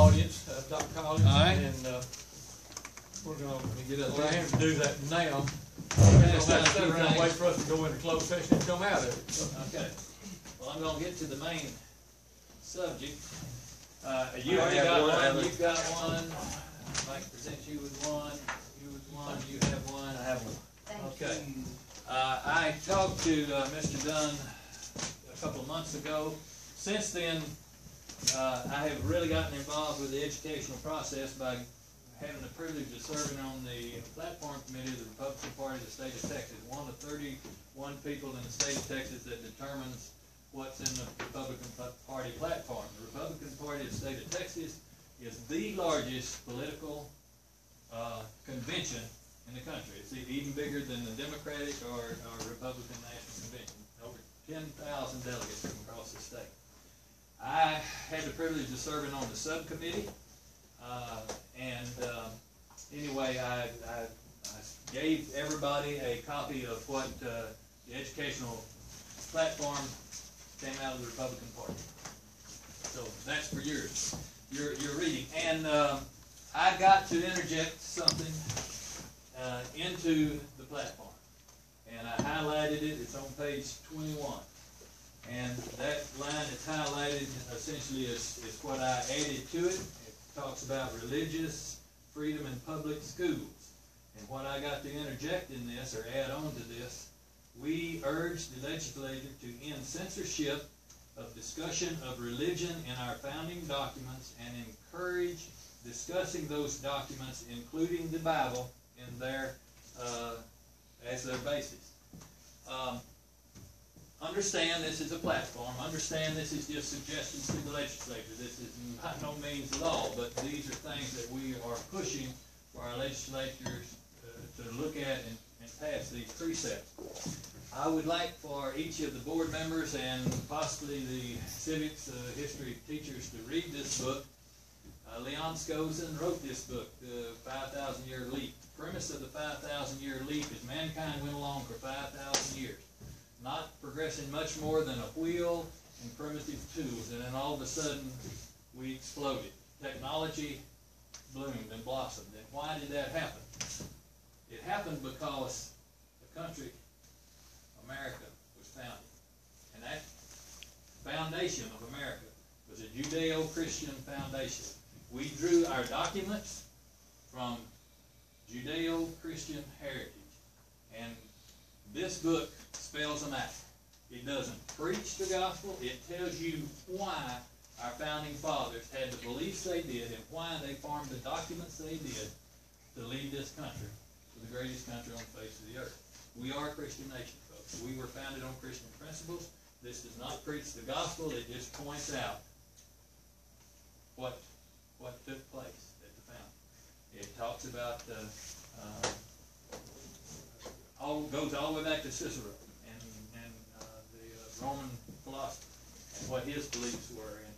audience, Dr. Collins, All right. and we're going to get us him to do that now. Pass Don't down a sit few around and wait things. for us to go into closed session and come out of it. Okay. Well, I'm gonna get to the main subject. You I already have got one, one, Evan. you've got one. Mike presents you with one, you with one, you have one. I have one. Okay. I talked to Mr. Dunn a couple of months ago. Since then, I have really gotten involved with the educational process by having the privilege of serving on the platform committee of the Republican Party of the state of Texas, one of 31 people in the state of Texas that determines what's in the Republican Party platform. The Republican Party of the state of Texas is the largest political convention in the country. It's even bigger than the Democratic or Republican National Convention. Over 10,000 delegates from across the state. I had the privilege of serving on the subcommittee, anyway, I gave everybody a copy of what the educational platform came out of the Republican Party. So that's for your reading. And I got to interject something into the platform, and I highlighted it. It's on page 21. And that line that's highlighted essentially is what I added to it. It talks about religious freedom in public schools. And what I got to interject in this, or add on to this, we urge the legislature to end censorship of discussion of religion in our founding documents and encourage discussing those documents, including the Bible, in their as their basis. Understand this is a platform. Understand this is just suggestions to the legislature. This is by no means law, but these are things that we are pushing for our legislatures to look at and pass these precepts. I would like for each of the board members and possibly the civics history teachers to read this book. Leon Scozen wrote this book, The 5,000-Year Leap. The premise of the 5,000-Year Leap is mankind went along for 5,000 years, not progressing much more than a wheel and primitive tools, and then all of a sudden we exploded. Technology bloomed and blossomed. And why did that happen? It happened because the country, America, was founded. And that foundation of America was a Judeo-Christian foundation. We drew our documents from Judeo-Christian heritage. And this book spells them out. It doesn't preach the gospel. It tells you why our founding fathers had the beliefs they did and why they formed the documents they did to lead this country to the greatest country on the face of the earth. We are a Christian nation, folks. We were founded on Christian principles. This does not preach the gospel. It just points out what took place at the founding. It talks about goes all the way back to Cicero and the Roman philosopher and what his beliefs were, and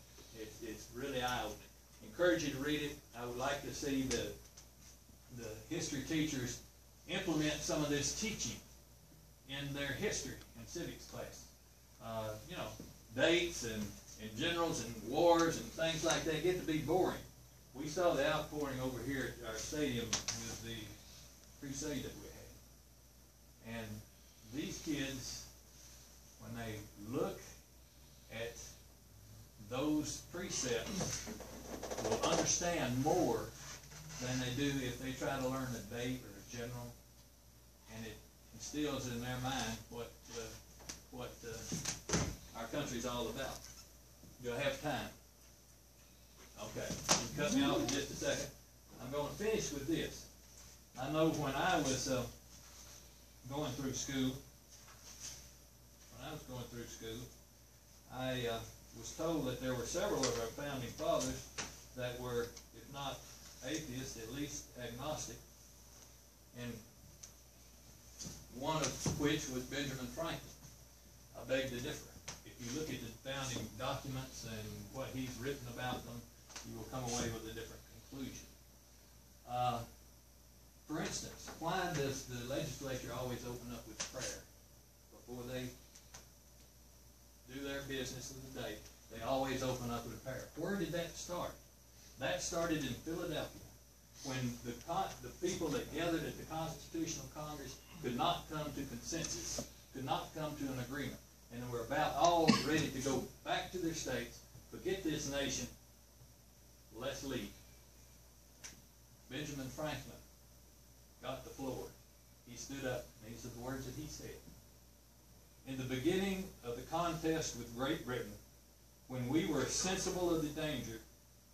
it's really eye-opening. Encourage you to read it. I would like to see the history teachers implement some of this teaching in their history and civics class. You know, dates and generals and wars and things like that get to be boring. We saw the outpouring over here at our stadium with the crusade that we had. And these kids, when they look at those precepts, will understand more than they do if they try to learn a date or a general. And it instills in their mind what our country's all about. Do I have time? Okay, you can cut me off in just a second. I'm going to finish with this. I know when I was going through school, I was told that there were several of our founding fathers that were, if not atheists, at least agnostic, and one of which was Benjamin Franklin. I beg to differ. If you look at the founding documents and what he's written about them, you will come away with a different conclusion. For instance, why does the legislature always open up with prayer before they do their business of the day? They always open up with prayer. Where did that start? That started in Philadelphia, when the people that gathered at the Constitutional Congress could not come to consensus, could not come to an agreement, and were about all ready to go back to their states, forget this nation, let's leave. Benjamin Franklin got the floor. He stood up, and these are the words that he said. In the beginning of the contest with Great Britain, when we were sensible of the danger,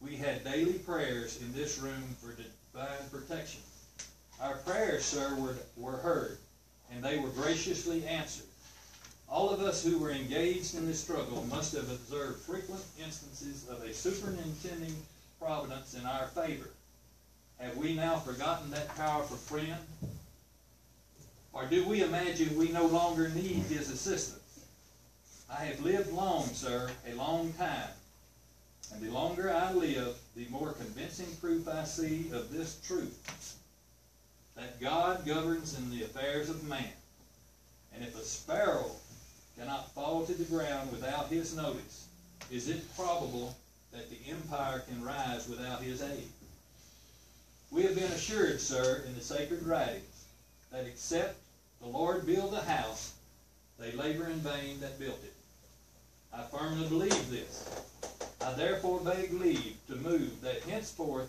we had daily prayers in this room for divine protection. Our prayers, sir, were heard, and they were graciously answered. All of us who were engaged in this struggle must have observed frequent instances of a superintending providence in our favor. Have we now forgotten that powerful friend? Or do we imagine we no longer need his assistance? I have lived long, sir, a long time. And the longer I live, the more convincing proof I see of this truth, that God governs in the affairs of man. And if a sparrow cannot fall to the ground without his notice, is it probable that the empire can rise without his aid? We have been assured, sir, in the sacred writings, that except the Lord build a house, they labor in vain that built it. I firmly believe this. I therefore beg leave to move that henceforth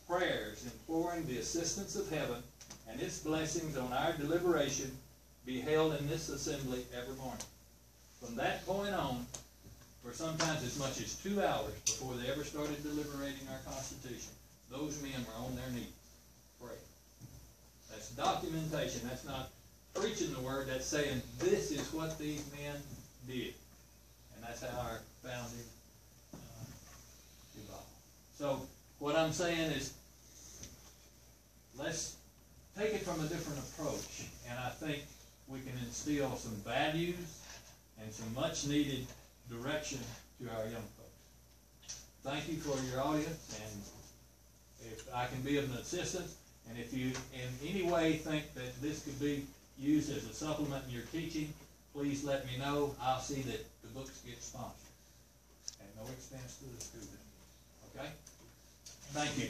prayers imploring the assistance of heaven and its blessings on our deliberation be held in this assembly every morning. From that point on, for sometimes as much as 2 hours before they ever started deliberating our Constitution, those men were on their knees praying. That's documentation. That's not preaching the word. That's saying this is what these men did. And that's how our founding evolved. So what I'm saying is, let's take it from a different approach. And I think we can instill some values and some much needed direction to our young folks. Thank you for your audience, and if I can be of an assistance, and if you in any way think that this could be used as a supplement in your teaching, please let me know. I'll see that the books get sponsored at no expense to the student. Okay? Thank you.